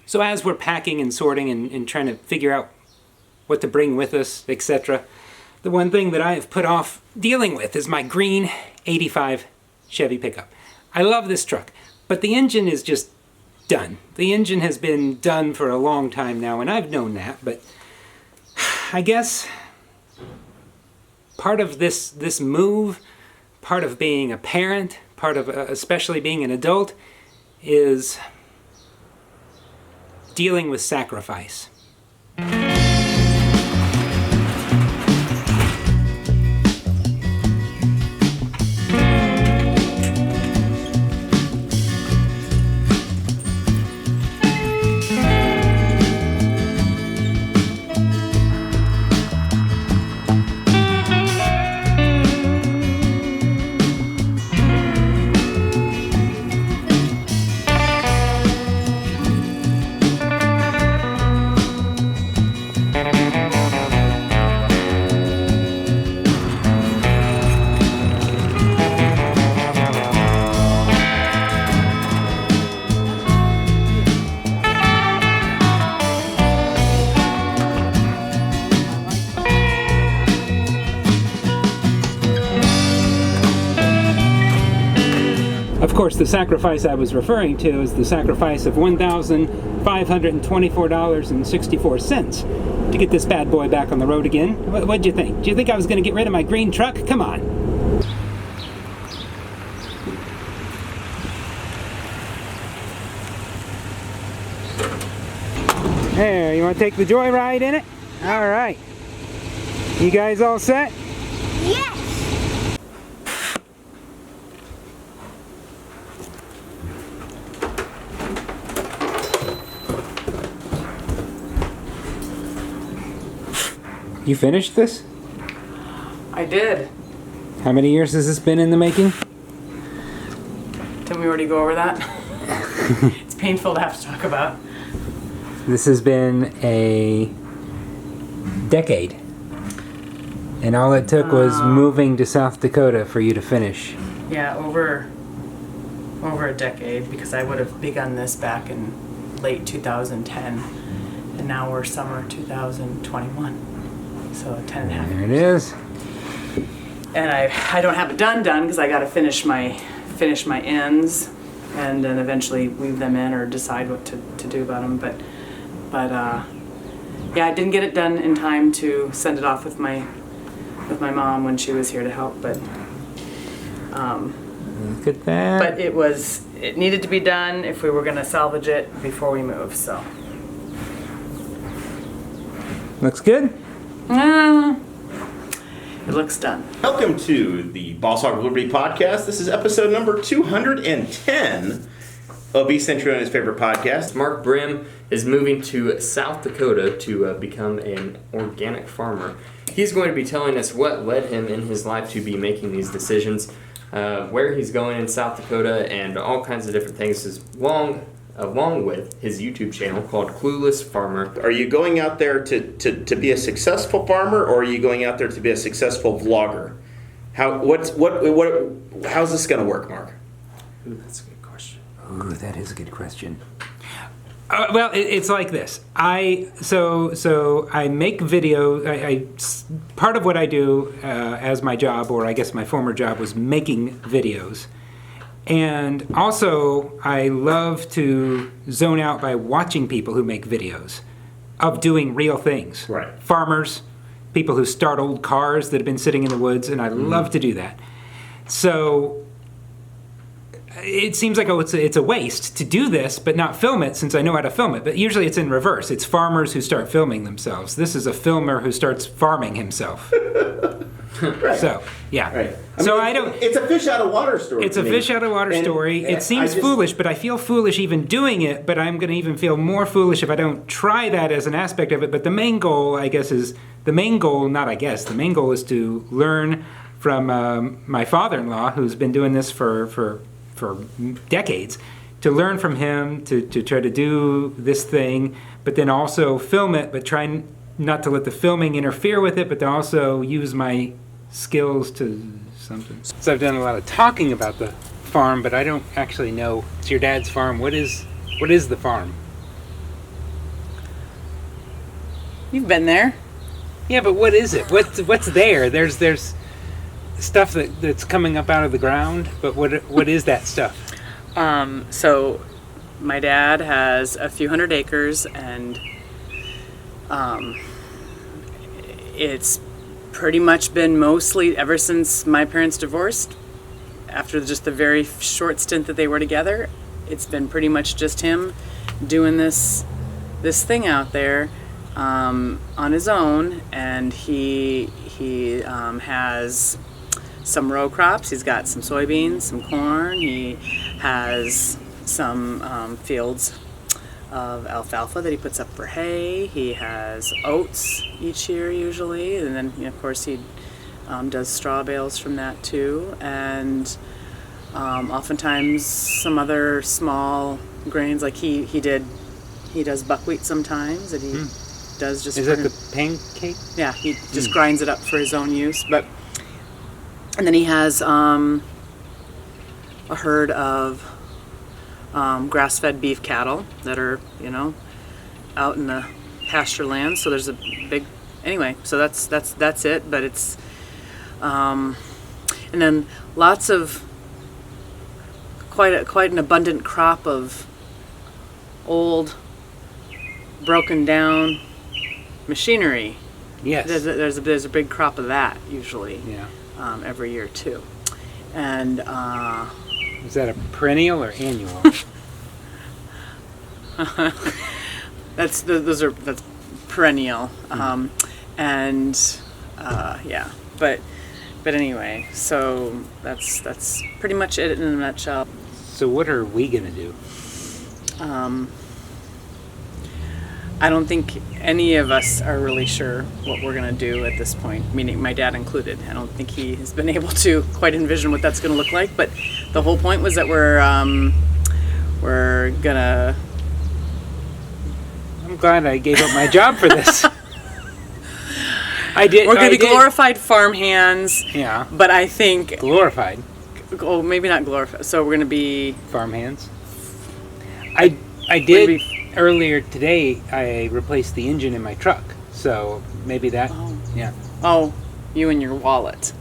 So as we're packing and sorting and trying to figure out what to bring with us, etc., the one thing that I have put off dealing with is my green 85 Chevy pickup. I love this truck, but the engine is just done. The engine has been done for a long time now, and I've known that, but I guess part of this move, part of being a parent, part of especially being an adult, is dealing with sacrifice. Of course, the sacrifice I was referring to is the sacrifice of $1,524.64 to get this bad boy back on the road again. What'd you think? Do you think I was going to get rid of my green truck? Come on. There, you want to take the joyride in it? All right. You guys all set? Yes! You finished this? I did. How many years has this been in the making? Didn't we already go over that? It's painful to have to talk about. This has been a decade. And all it took was moving to South Dakota for you to finish. Yeah, over a decade, because I would have begun this back in late 2010, and now we're summer 2021. So 10 and a half There years. it is. And I don't have it done because I got to finish my ends, and then eventually weave them in or decide what to do about them. But yeah, I didn't get it done in time to send it off with my mom when she was here to help. But Look at that. but it needed to be done if we were going to salvage it before we move. So Looks good. it looks done. Welcome to the Boss Hog Liberty Podcast. This is episode number 210 of East Central and his favorite podcast. Mark Brim is moving to South Dakota to become an organic farmer. He's going to be telling us what led him in his life to be making these decisions, where he's going in South Dakota, and all kinds of different things, along with his YouTube channel called Clueless Farmer. Are you going out there to be a successful farmer, or are you going out there to be a successful vlogger? How's this going to work, Mark? Ooh, that's a good question. Ooh, that is a good question. Well, it's like this. So I make video. Part of what I do as my job, or I guess my former job, was making videos. And also, I love to zone out by watching people who make videos of doing real things. Right. Farmers, people who start old cars that have been sitting in the woods, and I love to do that. So it seems like it's a waste to do this but not film it, since I know how to film it. But usually it's in reverse. It's farmers who start filming themselves. This is a filmer who starts farming himself. Right. So, yeah. Right. It's a fish out of water story. It's a fish out of water story. It seems foolish, but I feel foolish even doing it, but I'm going to even feel more foolish if I don't try that as an aspect of it. But the main goal, is to learn from my father-in-law, who's been doing this for decades, to learn from him, to try to do this thing, but then also film it, but try not to let the filming interfere with it, but to also use my skills to something. So I've done a lot of talking about the farm, but I don't actually know. It's your dad's farm. What is the farm? You've been there. Yeah, but what is it? What's there? There's stuff that's coming up out of the ground, but what is that stuff? So my dad has a few hundred acres, and it's pretty much been mostly ever since my parents divorced. After just the very short stint that they were together, it's been pretty much just him doing this thing out there on his own, and he has some row crops. He's got some soybeans, some corn. He has some fields of alfalfa that he puts up for hay. He has oats each year usually, and then of course he does straw bales from that too, and oftentimes some other small grains, like he does buckwheat sometimes that he does just Is that the pancake? yeah, he just grinds it up for his own use. And then he has a herd of grass-fed beef cattle that are, out in the pasture land. So there's a big, anyway. So that's it. But it's, and then lots of quite an abundant crop of old, broken down machinery. Yes. There's a big crop of that usually. Yeah. Every year too, and Is that a perennial or annual? that's perennial, and yeah, but anyway, so that's pretty much it in a nutshell. So what are we gonna do? I don't think any of us are really sure what we're going to do at this point, meaning my dad included. I don't think he has been able to quite envision what that's going to look like, but the whole point was that we're going to... I'm glad I gave up my job for this. I did. We're going to I be did. glorified farmhands, Yeah. but I think... Glorified Oh, maybe not glorified. So we're going to be... farmhands. I did earlier today. I replaced the engine in my truck, so maybe that. Oh. Yeah. Oh, you and your wallet.